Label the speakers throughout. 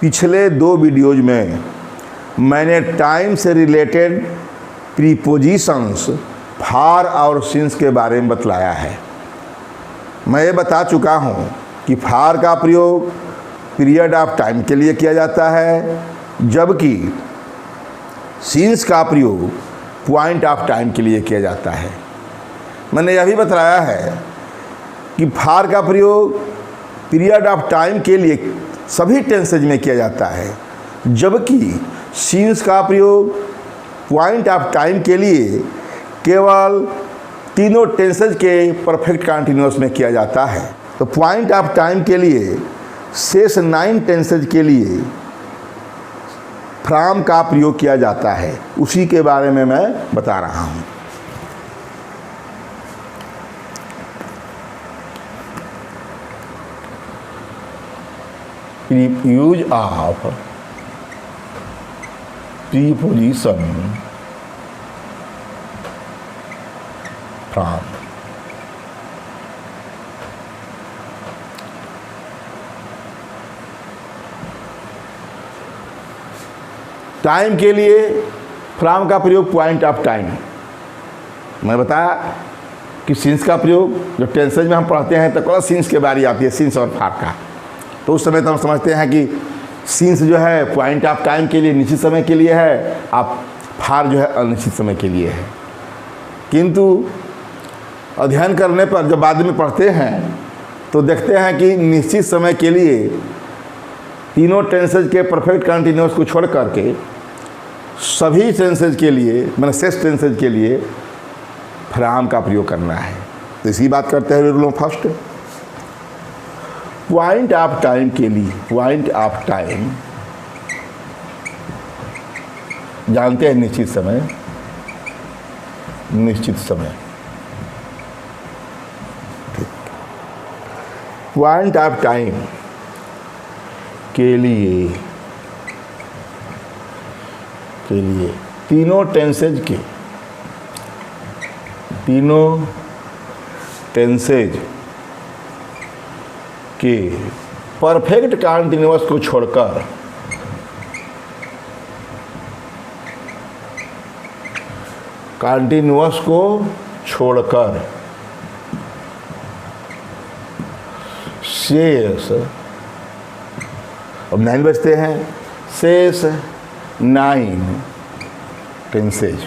Speaker 1: पिछले 2 वीडियोज में मैंने टाइम से रिलेटेड प्रीपोजिशंस फॉर और सिंस के बारे में बतलाया है। मैं ये बता चुका हूँ कि फॉर का प्रयोग पीरियड ऑफ टाइम के लिए किया जाता है, जबकि सिंस का प्रयोग पॉइंट ऑफ टाइम के लिए किया जाता है। मैंने यह भी बताया है कि फॉर का प्रयोग पीरियड ऑफ टाइम के लिए सभी टेंसेज में किया जाता है, जबकि सिंस का प्रयोग पॉइंट ऑफ टाइम के लिए केवल तीनों टेंसेज के परफेक्ट कंटिन्यूअस में किया जाता है। तो पॉइंट ऑफ टाइम के लिए शेष 9 टेंसेज के लिए फ्रॉम का प्रयोग किया जाता है, उसी के बारे में मैं बता रहा हूँ। Use of preposition from. Time के लिए फ्रॉम का प्रयोग पॉइंट ऑफ टाइम। मैं बताया कि सिंस का प्रयोग जब टेंसेज में हम पढ़ते हैं तो कौन सिंस के बारी आती है, सिंस और फॉर का, तो उस समय तो हम समझते हैं कि सिंस जो है पॉइंट ऑफ टाइम के लिए निश्चित समय के लिए है, आप फॉर जो है अनिश्चित समय के लिए है। किंतु अध्ययन करने पर जब बाद में पढ़ते हैं तो देखते हैं कि निश्चित समय के लिए तीनों टेंसेज के परफेक्ट कंटिन्यूअस को छोड़ करके सभी टेंसेज के लिए, मैंने शेष टेंसेज के लिए फ्रॉम का प्रयोग करना है। तो इसी बात करते हैं rule first. Point of time के लिए, पॉइंट ऑफ टाइम जानते हैं निश्चित समय, निश्चित समय। पॉइंट ऑफ टाइम के लिए तीनों टेंसेज के परफेक्ट कंटिन्यूअस को छोड़कर शेष, अब 9 बजते हैं, शेष 9 टेंसेज।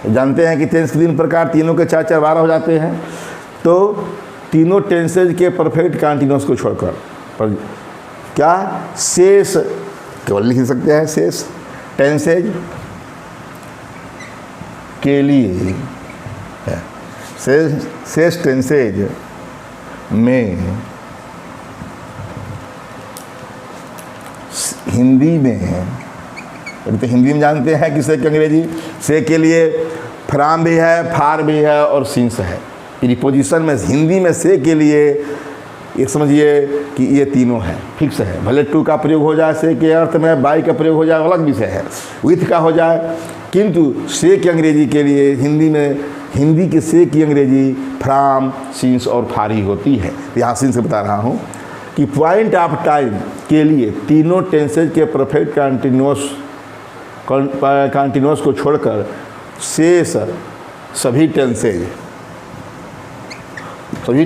Speaker 1: जानते हैं कि टेंस के 3 प्रकार, तीनों के 4-4 12 हो जाते हैं। तो तीनों टेंसेज के परफेक्ट कंटिन्यूअस को छोड़कर पर क्या शेष केवल लिख सकते हैं, शेष टेंसेज के लिए, शेष टेंसेज में हिंदी में, तो हिंदी में जानते हैं कि से के अंग्रेजी, से के लिए फ्रॉम भी है, फॉर भी है और सिंस है। प्रीपोजिशन में हिंदी में से के लिए ये समझिए कि ये तीनों है, फिक्स है। भले टू का प्रयोग हो जाए से के अर्थ में, बाई का प्रयोग हो जाए अलग विषय है, विथ का हो जाए, किंतु से की अंग्रेजी के लिए हिंदी में, हिंदी के से की अंग्रेजी फ्रॉम, सिंस और फॉर ही होती है। यहाँ सिंस से बता रहा हूँ कि पॉइंट ऑफ टाइम के लिए तीनों टेंसेज के परफेक्ट कंटिन्यूअस को छोड़कर शेष सभी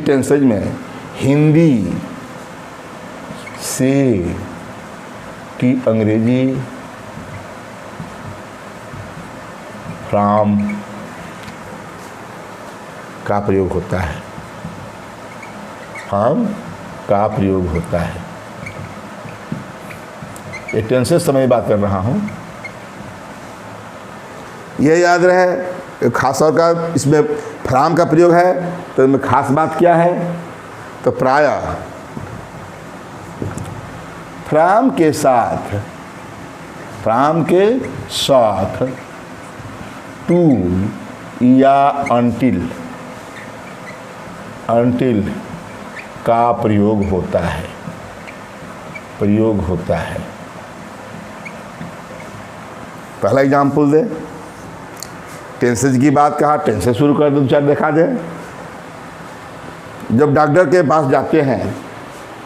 Speaker 1: टेंसेज में हिंदी से की अंग्रेजी फ्रॉम का प्रयोग होता है, फ्रॉम का प्रयोग होता है। ये टेंसेज समय बात कर रहा हूँ, ये याद रहे। खास तौर का इसमें फ्रॉम का प्रयोग है, तो इसमें खास बात क्या है, तो प्रायः फ्रॉम के साथ टू या अनटिल का प्रयोग होता है। पहला एग्जाम्पल दे, टेंसेज की बात कहा, टेंसेज शुरू कर दो, 2-4 दिखा दे। जब डॉक्टर के पास जाते हैं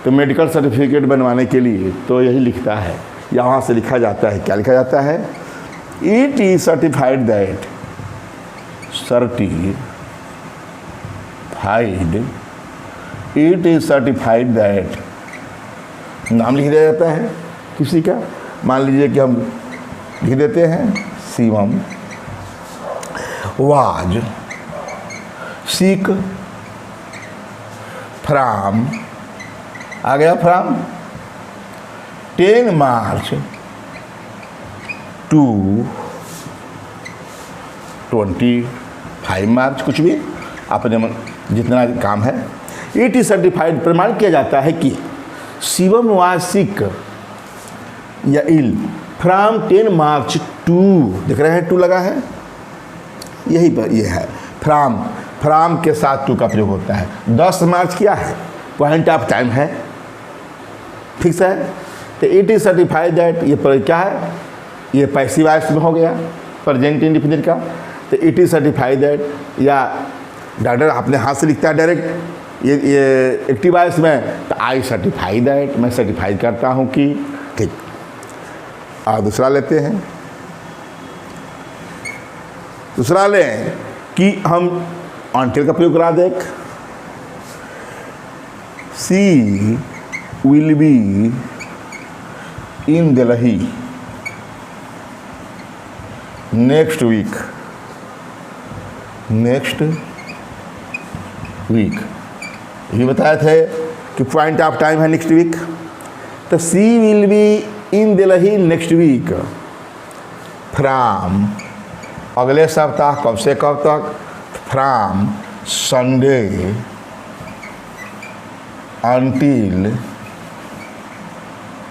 Speaker 1: तो मेडिकल सर्टिफिकेट बनवाने के लिए तो यही लिखता है यहाँ से लिखा जाता है, क्या लिखा जाता है? It is certified that, it is certified that, नाम लिख दिया जाता है किसी का। मान लीजिए कि हम लिख देते हैं शिवम वाज सिक फ्रॉम, आ गया फ्रॉम 10 मार्च टू 25 मार्च, कुछ भी अपने मन जितना काम है। इट इज सर्टिफाइड, प्रमाण किया जाता है कि शिवम वाज सिक या इल फ्रॉम 10 मार्च टू, देख रहे हैं टू लगा है, यही पर ये है फ्रॉम, फ्रॉम के साथ टू का प्रयोग होता है। 10 मार्च क्या है? पॉइंट ऑफ टाइम है, फिक्स है। तो इट इज सर्टिफाइड दैट, ये पर क्या है? ये पैसिव वॉइस में हो गया, प्रेजेंट इंडेफिनिट का। तो इट इज सर्टिफाइड दैट, या डॉक्टर अपने हाथ से लिखता है डायरेक्ट, ये एक्टिव वॉइस में, तो आई सर्टिफाई दैट, मैं सर्टिफाई करता हूँ कि, ठीक। और दूसरा लेते हैं, दूसरा लें कि हम अनटिल का प्रयोग करा देख। She will be in Delhi next week, ये बताए थे कि पॉइंट ऑफ टाइम है नेक्स्ट वीक। तो she will be in Delhi next week from, अगले सप्ताह, कब से कब तक? फ्रॉम संडे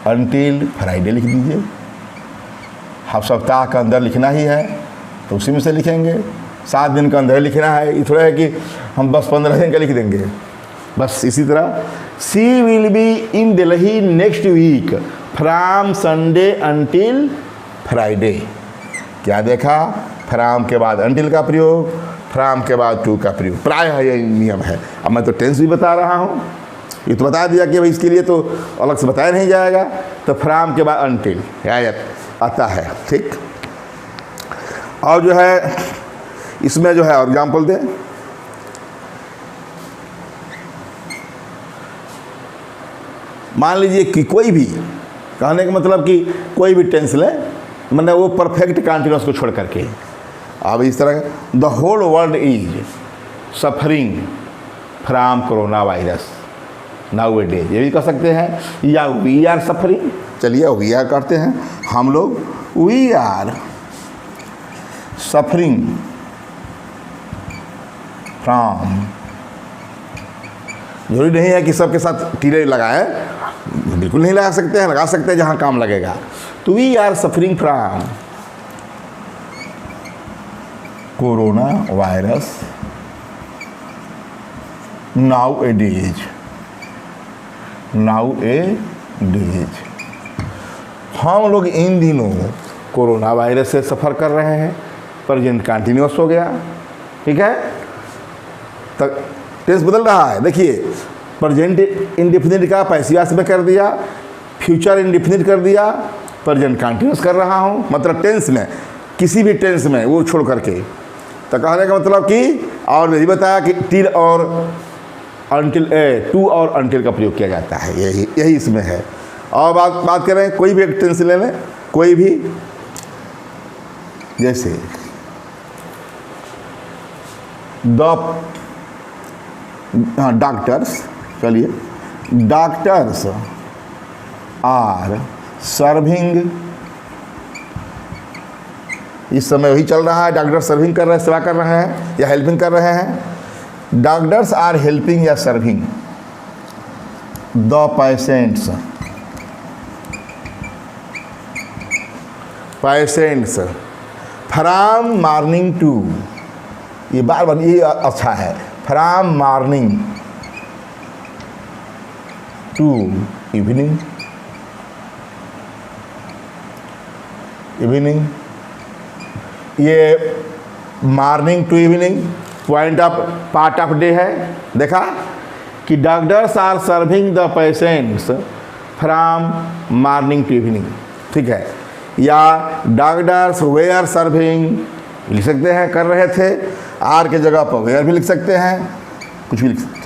Speaker 1: अंटिल फ्राइडे लिख दीजिए। हम सप्ताह का अंदर लिखना ही है तो उसी में से लिखेंगे। 7 दिन का अंदर लिखना है, ये थोड़ा है कि हम बस 15 दिन का लिख देंगे। बस इसी तरह she will be in Delhi next week from Sunday until Friday. क्या देखा? फ्रॉम के बाद अंटिल का प्रयोग, फ्रॉम के बाद टू का प्रयोग, प्रायः ये नियम है। अब मैं तो टेंस भी बता रहा हूँ, ये तो बता दिया कि भाई इसके लिए तो अलग से बताया नहीं जाएगा। तो फ्रॉम के बाद अंटिल आता है, ठीक। और जो है इसमें जो है एग्जाम्पल दें, मान लीजिए कि कोई भी, कहने का मतलब कि कोई भी टेंस लें, मतलब वो परफेक्ट कंटिन्यूअस को छोड़ करके। अब इस तरह the whole world is suffering from corona virus nowadays, ये भी कह सकते हैं। या वी आर सफरिंग, चलिए वी आर करते हैं हम लोग, वी आर सफरिंग फ्रॉम, जरूरी नहीं है कि सबके साथ टीले लगाएं, बिल्कुल नहीं लगा सकते हैं, लगा सकते हैं जहाँ काम लगेगा। तो we are suffering from corona virus nowadays, हम लोग इन दिनों कोरोना वायरस से सफ़र कर रहे हैं। प्रेजेंट कंटिन्यूअस हो गया, ठीक है। तक टेंस बदल रहा है, देखिए प्रेजेंट इंडेफिनिट का पैसिव वॉइस में कर दिया, फ्यूचर इंडेफिनिट कर दिया, प्रेजेंट कंटिन्यूअस कर रहा हूँ, मतलब टेंस में, किसी भी टेंस में वो छोड़ करके। तो कहने का मतलब कि, और नहीं बताया कि टिल और अंटिल, टू और अंटिल का प्रयोग किया जाता है, यही इसमें है। और बात करें कोई भी एक टेंस ले लें, कोई भी, जैसे डॉक्टर्स, चलिए डॉक्टर्स आर सर्विंग, इस समय वही चल रहा है, डॉक्टर सर्विंग कर रहे हैं, सेवा कर रहे हैं या हेल्पिंग कर रहे हैं। डॉक्टर्स आर हेल्पिंग या serving the patients from morning to, ये बार बार ये अच्छा है, फ्रॉम मॉर्निंग टू इवनिंग, ये morning to evening point of part of day है। देखा कि doctors are serving the patients from morning to evening, ठीक है। या डॉक्टर्स वेयर सर्विंग लिख सकते हैं, कर रहे थे। आर के जगह पर वेयर भी लिख सकते हैं, कुछ भी लिख सकते हैं,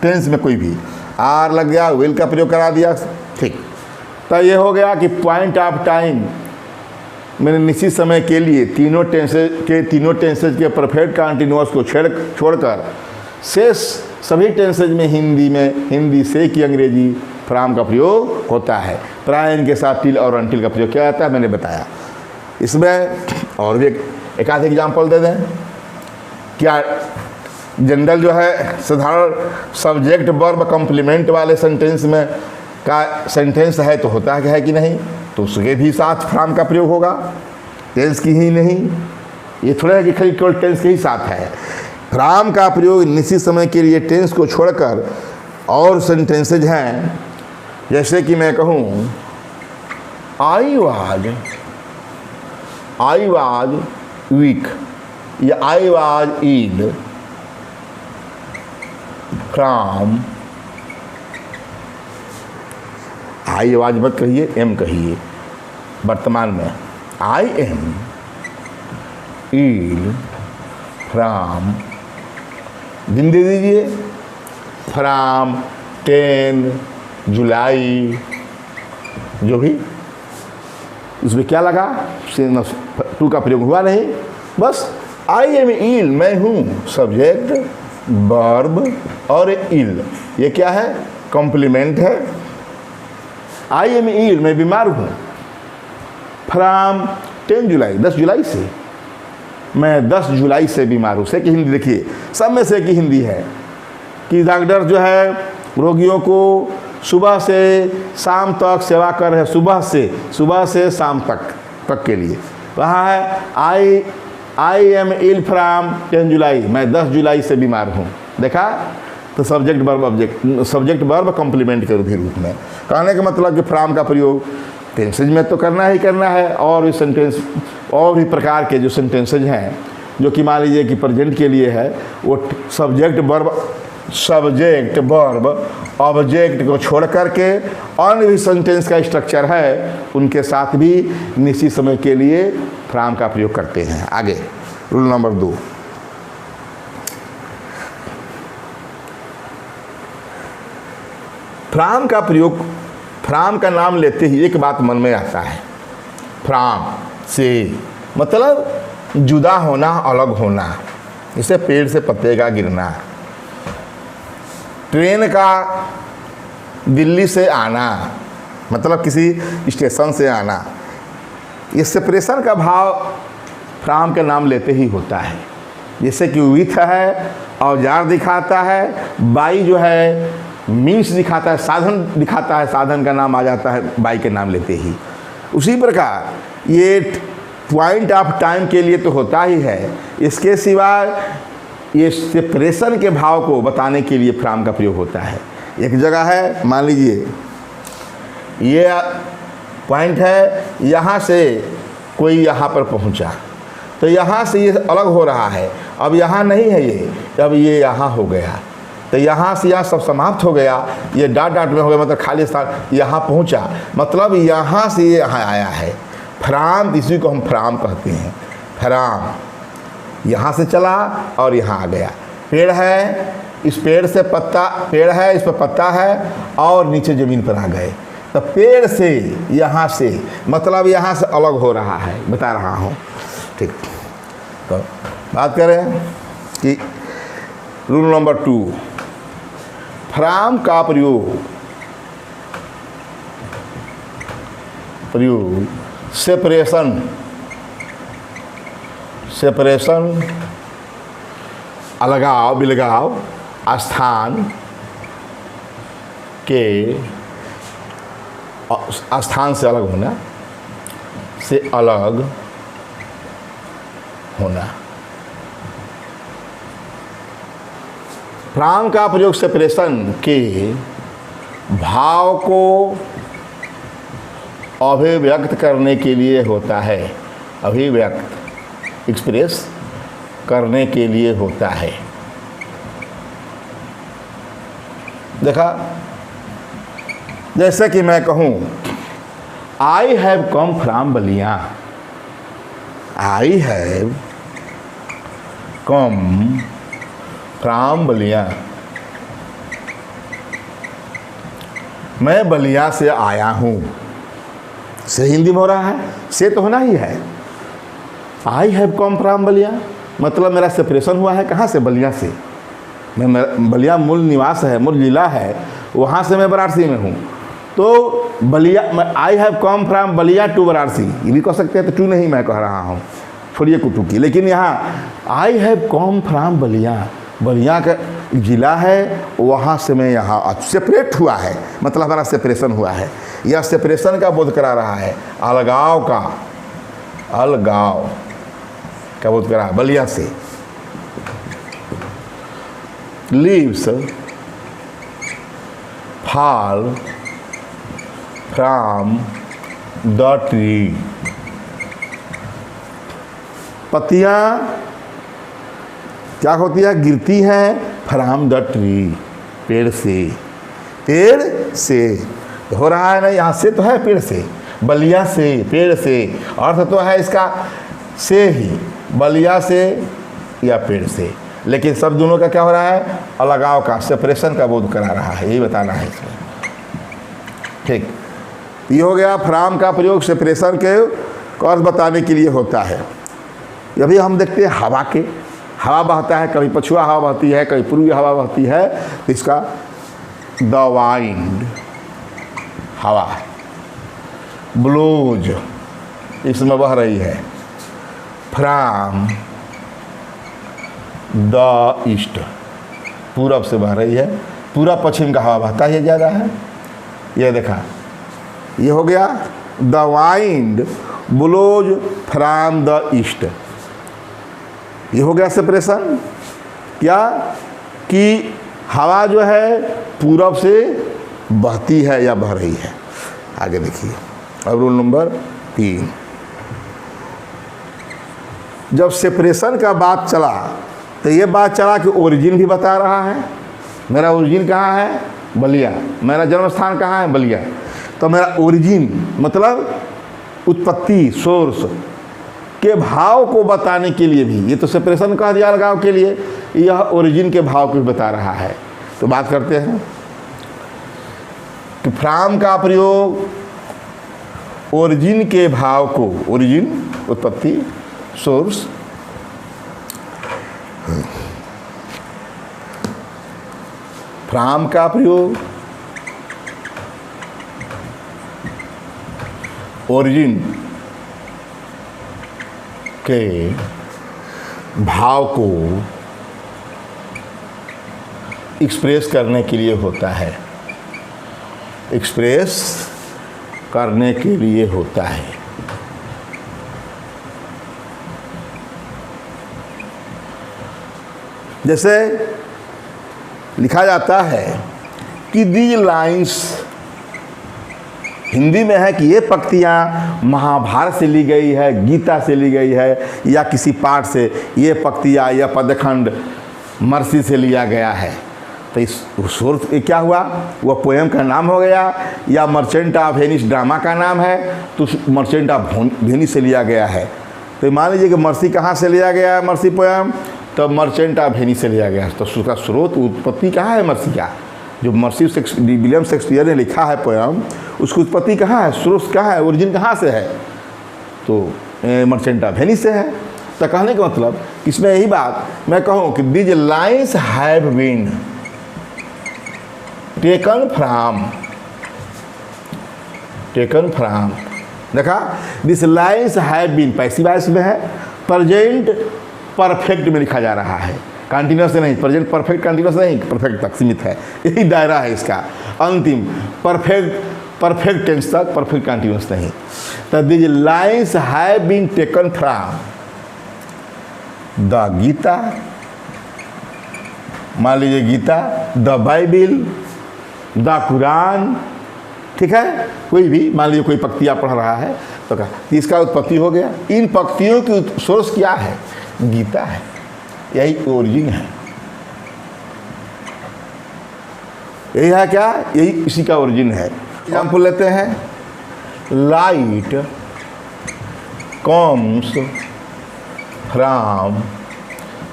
Speaker 1: टेंस में कोई भी आर लग गया, विल का प्रयोग करा दिया, ठीक। तो ये हो गया कि पॉइंट ऑफ टाइम मैंने निश्चित समय के लिए तीनों टेंसेज के परफेक्ट कंटिन्यूअस को छोड़कर शेष सभी टेंसेज में हिंदी से कि अंग्रेजी फ्रॉम का प्रयोग होता है। प्राय इनके साथ टिल और अनटिल का प्रयोग किया जाता है, मैंने बताया। इसमें और भी एक आध एग्जाम्पल दे दें। क्या जनरल जो है साधारण सब्जेक्ट वर्ब कॉम्प्लीमेंट वाले सेंटेंस में का सेंटेंस है तो होता है कि नहीं, तो उसके भी साथ फ्रॉम का प्रयोग होगा, टेंस की ही नहीं। ये थोड़ा है कि खाली केवल टेंस के ही साथ है। फ्रॉम का प्रयोग निश्चित समय के लिए टेंस को छोड़कर और सेंटेंसेज हैं, जैसे कि मैं कहूँ आई वाज वीक या आई वाज इल फ्रॉम, आई आवाज मत कहिए, एम कहिए। वर्तमान में आई एम इल फ्रॉम, दिन दे दीजिए, फ्रॉम 10 जुलाई, जो भी उसमें क्या लगा, टू का प्रयोग हुआ नहीं, बस आई एम इल, मैं हूँ, सब्जेक्ट वर्ब और इल, ये क्या है, कॉम्प्लीमेंट है। आई एम इल, मैं बीमार हूँ, फ्रॉम 10 जुलाई, 10 जुलाई से, मैं 10 जुलाई से बीमार हूँ। से की हिंदी देखिए, सब में से की हिंदी है कि डॉक्टर जो है रोगियों को सुबह से शाम तक सेवा कर रहे हैं, सुबह से शाम तक के लिए। वहाँ है आई एम इल फ्रॉम 10 जुलाई, मैं 10 जुलाई से बीमार हूँ। देखा, तो सब्जेक्ट वर्ब कॉम्प्लीमेंट के रूप में। कहने का मतलब कि फ्रॉम का प्रयोग टेंसेज में तो करना ही करना है, और भी सेंटेंस और भी प्रकार के जो सेंटेंसेज हैं, जो कि मान लीजिए कि प्रेजेंट के लिए है, वो सब्जेक्ट वर्ब ऑब्जेक्ट को छोड़ करके अन्य भी सेंटेंस का स्ट्रक्चर है, उनके साथ भी निश्चित समय के लिए फ्रॉम का प्रयोग करते हैं। आगे रूल नंबर 2, फ्रॉम का प्रयोग, फ्रॉम का नाम लेते ही एक बात मन में आता है, फ्रॉम से मतलब जुदा होना, अलग होना। जैसे पेड़ से पत्ते का गिरना, ट्रेन का दिल्ली से आना, मतलब किसी स्टेशन से आना। ये सेपरेशन का भाव फ्रॉम के नाम लेते ही होता है। जैसे कि विथ है, औजार दिखाता है, बाई जो है मीन्स दिखाता है, साधन दिखाता है, साधन का नाम आ जाता है बाई के नाम लेते ही। उसी प्रकार ये पॉइंट ऑफ टाइम के लिए तो होता ही है, इसके सिवा ये सेपरेशन के भाव को बताने के लिए फ्रॉम का प्रयोग होता है। एक जगह है, मान लीजिए ये पॉइंट है, यहाँ से कोई यहाँ पर पहुँचा, तो यहाँ से ये अलग हो रहा है, अब यहाँ नहीं है ये, अब ये यहाँ हो गया, तो यहाँ से यहाँ सब समाप्त हो गया, ये डॉट में हो गया, मतलब खाली स्थान, यहाँ पहुँचा, मतलब यहाँ से ये यहाँ आया है। फ्रॉम, इसी को हम फ्रॉम कहते हैं। फ्रॉम यहाँ से चला और यहाँ आ गया। पेड़ है, इस पेड़ से पत्ता, पेड़ है, इस पर पत्ता है और नीचे ज़मीन पर आ गए, तो पेड़ से यहाँ से मतलब यहाँ से अलग हो रहा है, बता रहा हूँ। ठीक, तो बात करें कि रूल नंबर 2, फ्रॉम का प्रयोग सेपरेशन, अलगाव, विलगाव, स्थान से अलग होना, से अलग होना। फ्रॉम का प्रयोग सेपरेशन के भाव को अभिव्यक्त करने के लिए होता है, अभिव्यक्त, एक्सप्रेस करने के लिए होता है। देखा, जैसे कि मैं कहूँ आई have come from Ballia. I have come from Ballia. मैं बलिया से आया हूँ। से हिंदी में हो रहा है, से तो होना ही है। आई हैव कम फ्रॉम बलिया मतलब मेरा सेपरेशन हुआ है कहाँ से? बलिया से। मैं बलिया मूल निवास है, मूल जिला है, वहाँ से मैं वाराणसी में हूँ। तो Ballia, I have come from Ballia to Varanasi, ये भी कह सकते हैं, तो टू नहीं मैं कह रहा हूँ, छोड़िए कुटू की। लेकिन यहाँ आई have come from Ballia, Ballia का जिला है, वहाँ से मैं यहाँ सेपरेट हुआ है, मतलब हमारा सेपरेशन हुआ है। यह सेपरेशन का बोध करा रहा है, अलगाव का, अलगाव का बोध करा बलिया से। Leaves fall from the tree, पत्तियाँ क्या होती है? गिरती हैं फ्रॉम द ट्री, पेड़ से। पेड़ से हो रहा है ना, यहाँ से तो है पेड़ से, बलिया से, पेड़ से, अर्थ तो है इसका से ही, बलिया से या पेड़ से। लेकिन सब दोनों का क्या हो रहा है? अलगाव का, सेपरेशन का बोध करा रहा है, यही बताना है इसमें। ठीक, ये हो गया। फ्रॉम का प्रयोग सेपरेशन के कॉज बताने के लिए होता है। अभी हम देखते हैं हवा के, हवा बहता है, कभी पछुआ हवा बहती है, कभी पूर्वी हवा बहती है, तो इसका द वाइंड, हवा, ब्लोज, इसमें बह रही है, फ्रॉम द ईस्ट, पूरब से बह रही है, पूरा पश्चिम का हवा बहता ही ज़्यादा है। यह देखा, ये हो गया the wind blows from the east, ये हो गया सेपरेशन। क्या कि हवा जो है पूरब से बहती है या बह रही है। आगे देखिए, अब रूल नंबर 3, जब सेपरेशन का बात चला तो ये बात चला कि ओरिजिन भी बता रहा है। मेरा ओरिजिन कहाँ है? बलिया। मेरा जन्म स्थान कहाँ है? बलिया। तो मेरा ओरिजिन मतलब उत्पत्ति, सोर्स के भाव को बताने के लिए भी, ये तो सेपरेशन कह दिया अलगाव के लिए, यह ओरिजिन के भाव को भी बता रहा है। तो बात करते हैं कि फ्रॉम का प्रयोग ओरिजिन के भाव को, ओरिजिन उत्पत्ति, सोर्स, फ्रॉम का प्रयोग ओरिजिन के भाव को एक्सप्रेस करने के लिए होता है, एक्सप्रेस करने के लिए होता है। जैसे लिखा जाता है कि दीज लाइन्स, हिंदी में है कि ये पंक्तियाँ महाभारत से ली गई है, गीता से ली गई है, या किसी पाठ से, ये पंक्तियाँ या पदखंड मर्सी से लिया गया है। तो इस सोर्स क्या हुआ? वह पोएम का नाम हो गया, या मर्चेंट ऑफ वेनिस ड्रामा का नाम है, तो मर्चेंट ऑफ वेनिस से लिया गया है। तो मान लीजिए कि मर्सी कहाँ से लिया गया है? मर्सी पोएम तो मर्चेंट ऑफ वेनिस से लिया गया। तो उसका स्रोत, उत्पत्ति कहाँ है मर्सी का? जो मर्सी विलियम शेक्सपियर ने लिखा है पोएम, उसकी उत्पत्ति कहाँ है? स्रोत कहाँ है? ओरिजिन कहाँ से है? तो मर्चेंट ऑफ वेनिस से है। तो कहने का मतलब इसमें यही बात मैं कहूँ कि these lines have been taken from, देखा, this lines have been passive voice में है, प्रेजेंट परफेक्ट में लिखा जा रहा है, कंटिन्यूस नहीं, प्रेजेंट परफेक्ट कंटिन्यूस नहीं, परफेक्ट तक सीमित है, यही दायरा है इसका। अंतिम परफेक्ट टेंस तक, परफेक्ट कंटिन्यूस नहीं। तो this lines have been taken from the Gita, मान लीजिए Gita, the Bible, the Quran, ठीक है, कोई भी मान लीजिए कोई पंक्तियाँ पढ़ रहा है तो क्या इसका उत्पत्ति हो गया। इन पंक्तियों की सोर्स क्या है? गीता है, यही ओरिजिन है, यही है क्या? यही इसी का ओरिजिन है। एग्जाम्पल लेते हैं, लाइट कम्स फ्रॉम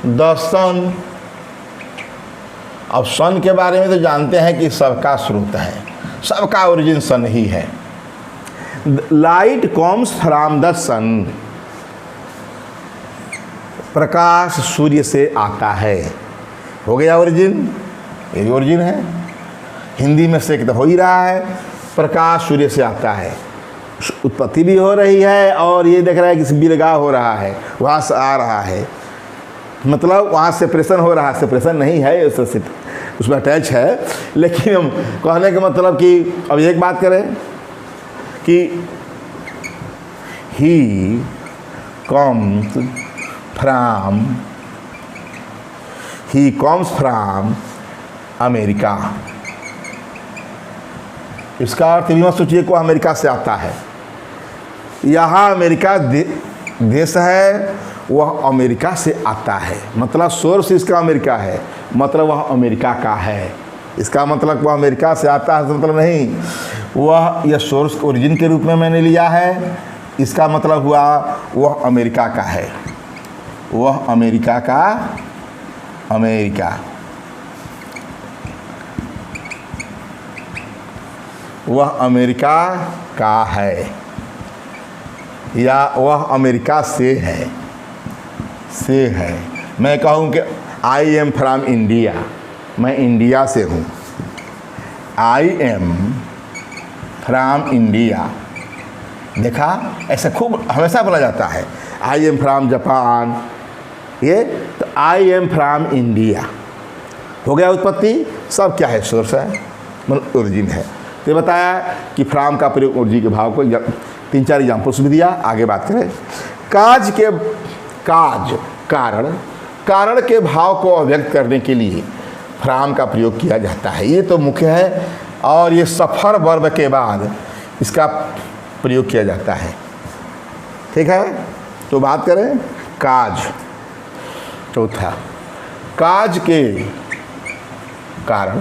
Speaker 1: द सन। अब सन के बारे में तो जानते हैं कि सबका स्रोत है, सबका ओरिजिन सन ही है। लाइट कम्स फ्रॉम द सन, प्रकाश सूर्य से आता है। हो गया ओरिजिन, ये भी ओरिजिन है। हिंदी में से तो हो ही रहा है, प्रकाश सूर्य से आता है, उत्पत्ति भी हो रही है और ये देख रहा है कि बिलगाव हो रहा है, वहाँ से आ रहा है, मतलब वहाँ सेपरेशन हो रहा है। सेपरेशन नहीं है, उसमें अटैच है, लेकिन हम कहने का मतलब कि अब एक बात करें कि ही कम्स फ्रॉम अमेरिका। इसका अर्थ भी मत सोचिए को अमेरिका से आता है। यहाँ अमेरिका देश है, वह अमेरिका से आता है, मतलब सोर्स इसका अमेरिका है, मतलब वह अमेरिका का है। इसका मतलब वह अमेरिका से आता है, मतलब नहीं, वह यह सोर्स ओरिजिन के रूप में मैंने लिया है। इसका मतलब हुआ वह अमेरिका का है, वह अमेरिका का, अमेरिका, वह अमेरिका का है, या वह अमेरिका से है, से है। मैं कहूँ कि आई एम फ्रॉम इंडिया, मैं इंडिया से हूँ। आई एम फ्रॉम इंडिया, देखा ऐसा खूब हमेशा बोला जाता है। आई एम फ्रॉम जापान, ये तो आई एम फ्रॉम इंडिया हो गया उत्पत्ति। सब क्या है, सोर्स है, मतलब ओरिजिन है। तो बताया कि फ्रॉम का प्रयोग ओरिजिन के भाव को 3-4 एग्जाम्पल्स भी दिया। आगे बात करें कारण के भाव को अभिव्यक्त करने के लिए फ्रॉम का प्रयोग किया जाता है। ये तो मुख्य है, और ये सफर वर्ब के बाद इसका प्रयोग किया जाता है। ठीक है, तो बात करें काज। चौथा, काज के कारण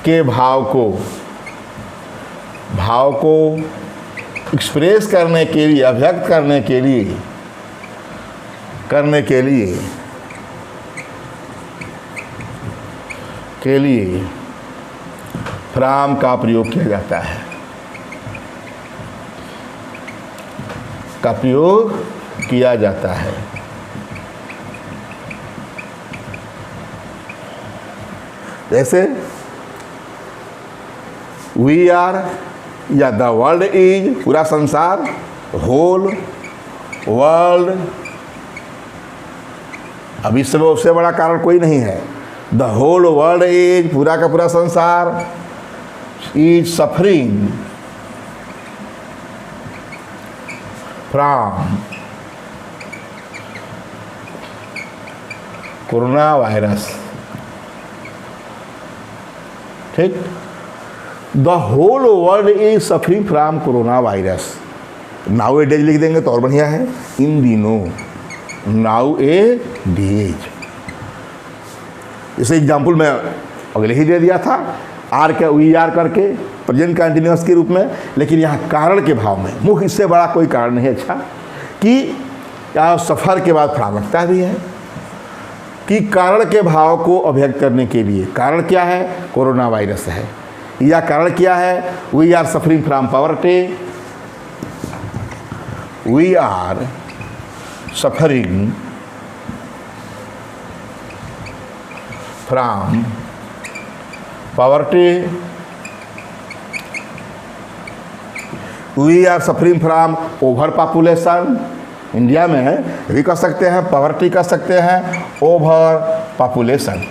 Speaker 1: के भाव को एक्सप्रेस करने के लिए, अभिव्यक्त करने के लिए फ्रॉम का प्रयोग किया जाता है, का प्रयोग किया जाता है। जैसे वी आर या द वर्ल्ड इज, पूरा संसार, होल वर्ल्ड, अभी उससे बड़ा कारण कोई नहीं है। द होल वर्ल्ड इज, पूरा का पूरा संसार, is suffering from corona virus. ठीक, the whole world is suffering from corona virus. Nowadays लिख देंगे तो और बढ़िया है, इन दिनों, नाउ ए डेज। इसे एग्जाम्पल मैं अगले ही दे दिया था, आर का वी आर करके प्रेजेंट कंटिन्यूअस के रूप में, लेकिन यहाँ कारण के भाव में मुख्य, इससे बड़ा कोई कारण नहीं। अच्छा कि या सफ़र के बाद फ्रॉम लगता भी है कि कारण के भाव को अभिव्यक्त करने के लिए, कारण क्या है, कोरोना वायरस है, या कारण क्या है, we are suffering from poverty, we are suffering from poverty, we are suffering from overpopulation. India में भी कह सकते हैं, पॉवर्टी कह सकते हैं, ओवर पॉपुलेशन।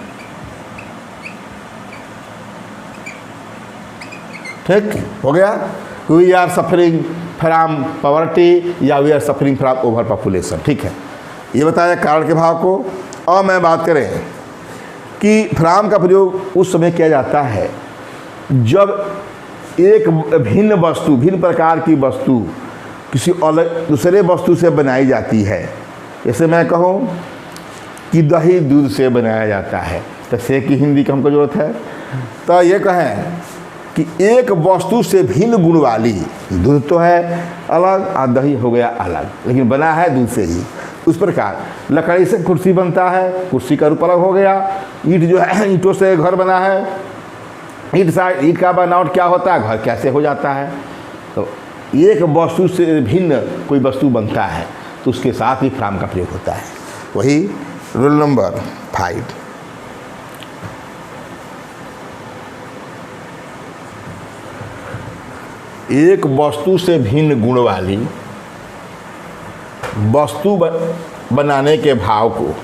Speaker 1: ठीक हो गया, we are suffering from poverty या we are suffering from overpopulation. ठीक है, ये बताया कारण के भाव को। और मैं बात करें कि फ्रॉम का प्रयोग उस समय किया जाता है जब एक भिन्न वस्तु, भिन्न प्रकार की वस्तु किसी अलग दूसरे वस्तु से बनाई जाती है। जैसे मैं कहूँ कि दही दूध से बनाया जाता है, तो से की हिंदी की हमको जरूरत है। तो ये कहें कि एक वस्तु से भिन्न गुण वाली, दूध तो है अलग और दही हो गया अलग, लेकिन बना है दूध से ही। उस प्रकार लकड़ी से कुर्सी बनता है, कुर्सी का रूप अलग हो गया। ईंट जो है, ईंटों से घर बना है, ईंट का बनावट क्या होता है, घर कैसे हो जाता है। तो एक वस्तु से भिन्न कोई वस्तु बनता है तो उसके साथ भी फ्राम का प्रयोग होता है। वही रूल नंबर 5। एक वस्तु से भिन्न गुण वाली वस्तु बनाने के भाव को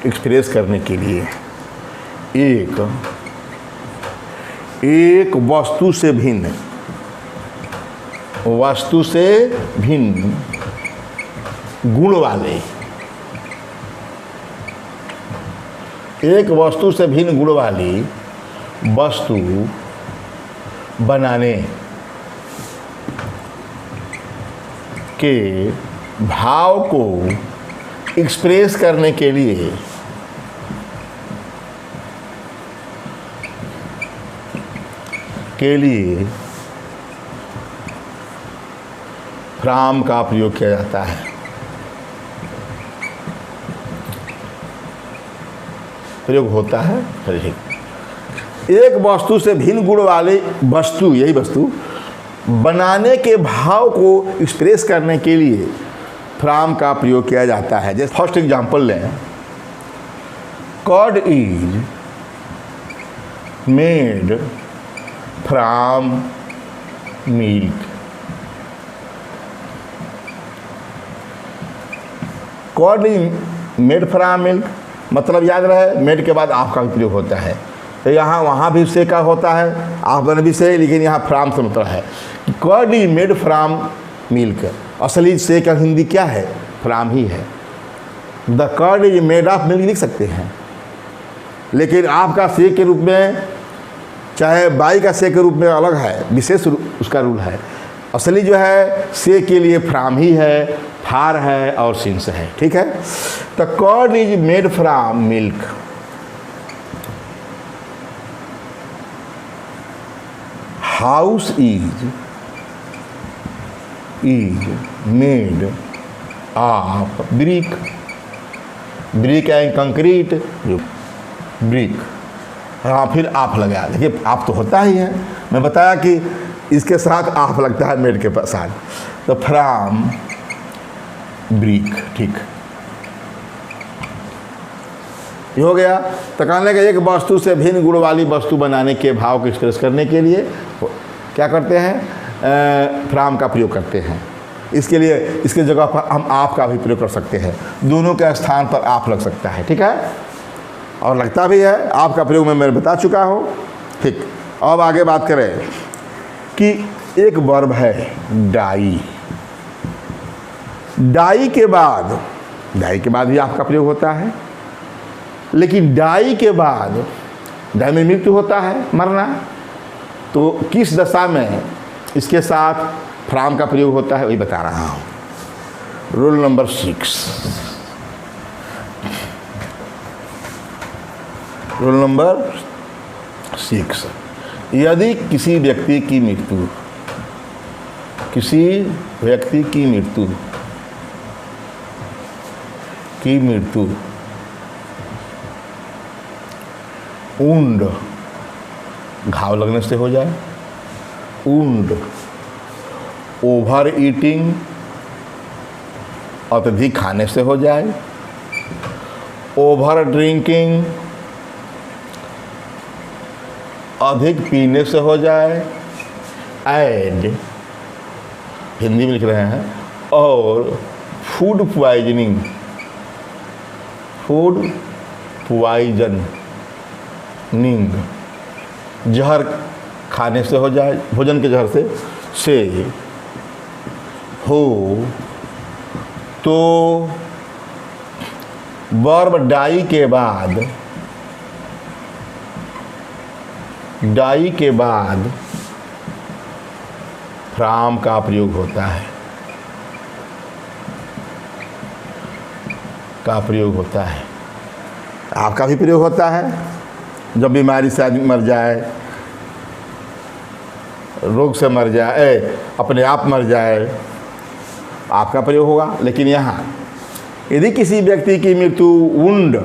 Speaker 1: एक्सप्रेस करने के लिए एक वस्तु से भिन्न गुण वाले, एक वस्तु से भिन्न गुण वाली वस्तु बनाने के भाव को एक्सप्रेस करने के लिए फ्राम का प्रयोग किया जाता है। प्रयोग होता है। एक वस्तु से भिन्न गुण वाली वस्तु, यही वस्तु बनाने के भाव को एक्सप्रेस करने के लिए फ्राम का प्रयोग किया जाता है। जैसे फर्स्ट एग्जांपल लें, curd is made from milk. Curd is made from milk मतलब याद रहे, मेड के बाद आप का भी प्रयोग होता है। तो यहाँ वहाँ भी से का होता है, आप बने भी से, लेकिन यहाँ फ्राम से मतलब है। Curd is made from milk, असली से का हिंदी क्या है, फ्राम ही है। The curd is made of milk लिख सकते हैं, लेकिन आपका से के रूप में चाहे बाई का से के रूप में अलग है, विशेष उसका रूल है। असली जो है से के लिए फ्राम ही है, फार है और सिंस है। ठीक है। तो curd is made from milk. House is made of brick. Brick and concrete, brick. हाँ, फिर आप लगा, देखिए आप तो होता ही है, मैं बताया कि इसके साथ आप लगता है मेड के साथ। तो फ्रॉम ब्रिक, ठीक ये हो गया। तो कहने का एक वस्तु से भिन्न गुण वाली वस्तु बनाने के भाव को एक्सप्रेस करने के लिए क्या करते हैं, फ्रॉम का प्रयोग करते हैं। इसके लिए इसके जगह पर हम आप का भी प्रयोग कर सकते हैं, दोनों के स्थान पर आप लग सकता है। ठीक है, और लगता भी है। आपका प्रयोग मैं बता चुका हूँ। ठीक, अब आगे बात करें कि एक वर्ब है डाई। डाई के बाद भी आपका प्रयोग होता है, लेकिन डाई के बाद डाई में मृत्यु होता है, मरना। तो किस दशा में इसके साथ फ्रॉम का प्रयोग होता है वही बता रहा हूँ। Rule number 6। रूल नंबर 6, यदि किसी व्यक्ति की मृत्यु उंड घाव लगने से हो जाए, उंड ओवर ईटिंग अत्यधिक खाने से हो जाए, ओवर ड्रिंकिंग अधिक पीने से हो जाए, एंड हिंदी में लिख रहे हैं, और फूड पॉइजनिंग जहर खाने से हो जाए, भोजन के जहर से हो, तो वर्ब डाई के बाद फ्रॉम का प्रयोग होता है। आपका भी प्रयोग होता है। जब बीमारी से आदमी मर जाए रोग से मर जाए, अपने आप मर जाए, आपका प्रयोग होगा। लेकिन यहाँ यदि किसी व्यक्ति की मृत्यु वुंड,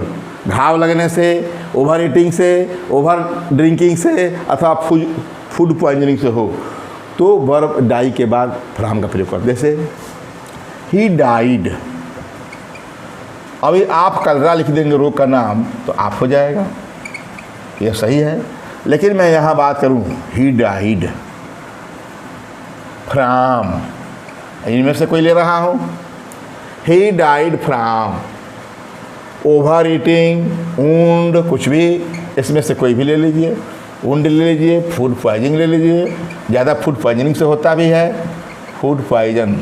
Speaker 1: घाव लगने से, ओवर ईटिंग से, ओवर ड्रिंकिंग से अथवा फूड पॉइजनिंग से हो, तो वर्ब डाई के बाद फ्रॉम का प्रयोग कर। जैसे ही डाइड, अभी आप कलरा लिख देंगे रोग का नाम तो आप हो जाएगा, यह सही है। लेकिन मैं यहाँ बात करूँ ही डाइड फ्रॉम, इनमें से कोई ले रहा हूँ। He died from over eating, wound, कुछ भी इसमें से कोई भी ले लीजिए। वुंड ले लीजिए, फूड पॉइजनिंग ले लीजिए, ज़्यादा फूड पॉइजनिंग से होता भी है फूड पॉइजन।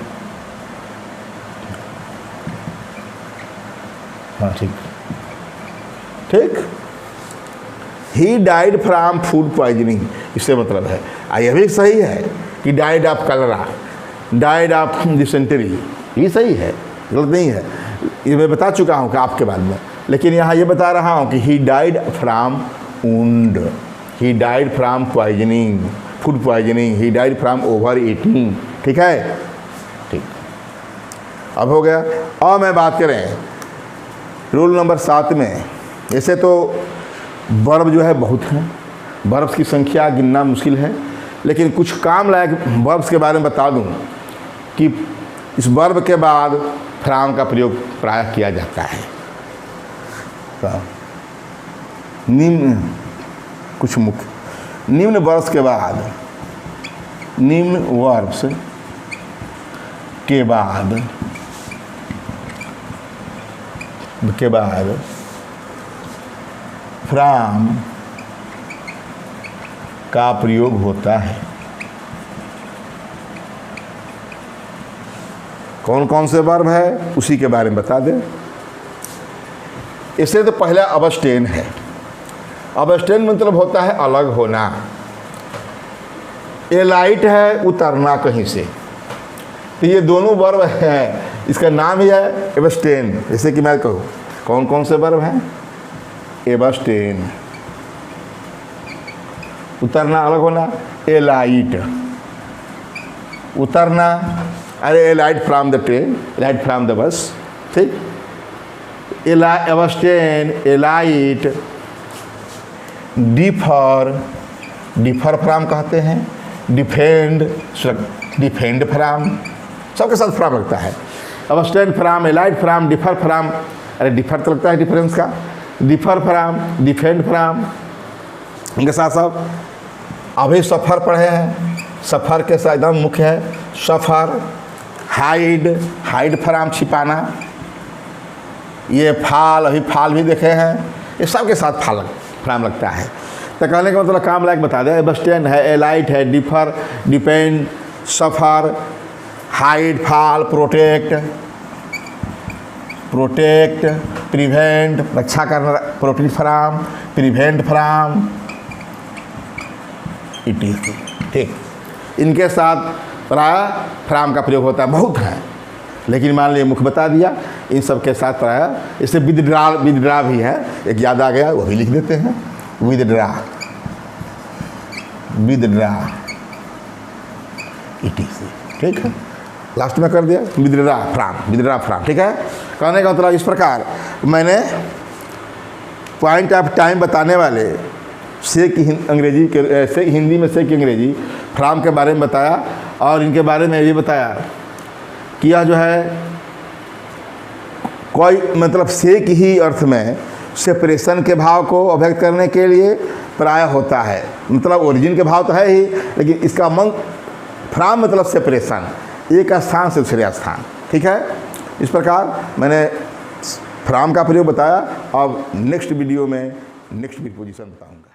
Speaker 1: हाँ ठीक ठीक, he died from food poisoning, इससे मतलब है। यह भी सही है कि डाइड ऑफ कलरा, डाइड ऑफ डिसेंट्री, ये सही है, गलत नहीं है। ये मैं बता चुका हूँ कि आपके बाद में, लेकिन यहाँ ये बता रहा हूँ कि he died from wound, he died from poisoning, food poisoning, he died from over eating. ठीक है, ठीक, अब हो गया। और मैं बात करें रूल नंबर 7 में, ऐसे तो वर्ब जो है बहुत हैं, वर्ब्स की संख्या गिनना मुश्किल है, लेकिन कुछ काम लायक वर्ब्स के बारे में बता दूं कि इस वर्ब के बाद फ्रॉम का प्रयोग प्रायः किया जाता है। तो निम्न कुछ मुख्य निम्न वर्ब्स के बाद, निम्न वर्ब्स के बाद फ्रॉम का प्रयोग होता है। कौन कौन से वर्ब है उसी के बारे में बता दें। इससे तो पहला अबस्टेन है। अबस्टेन मतलब होता है अलग होना। एलाइट है उतरना कहीं से, तो ये दोनों वर्ब हैं, इसका नाम ही है एबस्टेन। जैसे कि मैं कहूँ कौन कौन से वर्ब हैं, एबस्टेन उतरना अलग होना, एलाइट उतरना, अरे alight from the train, alight from the bus, ठीक। Abstain, alight, defer, defer from कहते हैं, डिफेंड, डिफेंड फ्रॉम, सबके साथ फ्रॉम लगता है। Abstain from, alight from, differ from, अरे डिफर तो लगता है डिफरेंस का, डिफर फ्रॉम, डिफेंड फ्रॉम, इनके साथ साथ अभी सफ़र पढ़े हैं, सफ़र के साथ एकदम मुख्य है सफ़र। हाइड, हाइड फ्रॉम छिपाना, ये फाल, अभी फाल भी देखे हैं, ये सब के साथ फाल फ्रॉम लगता है। तो कहने का मतलब काम लायक बता दें, एबस्टेन है, एलाइट है, डिफर, डिपेंड, सफ़र, हाइड, फाल, प्रोटेक्ट, प्रोटेक्ट, प्रिवेंट, रक्षा करना, protect from, prevent from, it is, ठीक। इनके साथ प्रायः फ्रॉम का प्रयोग होता है, बहुत है, लेकिन मान लीजिए मुख्य बता दिया। इन सब के साथ प्रायः इससे विदड्रा, विदड्रा भी है, एक याद आ गया वो भी लिख देते हैं, विदड्रा, विदड्रा, इट इज, ठीक है, लास्ट में कर दिया विदड्रा फ्रॉम, विदड्रा फ्रॉम, ठीक है। कहने का मतलब इस प्रकार मैंने पॉइंट ऑफ टाइम बताने वाले से की अंग्रेजी के से हिंदी में से की अंग्रेजी फ्रॉम के बारे में बताया, और इनके बारे में ये बताया कि यह जो है कोई मतलब से की ही अर्थ में सेपरेशन के भाव को अभिव्यक्त करने के लिए प्रायः होता है। मतलब ओरिजिन के भाव तो है ही, लेकिन इसका मन फ्रॉम मतलब सेपरेशन, एक स्थान से दूसरे स्थान, ठीक है। इस प्रकार मैंने फ्रॉम का प्रयोग बताया। अब नेक्स्ट वीडियो में नेक्स्ट प्रीपोजिशन बताऊंगा।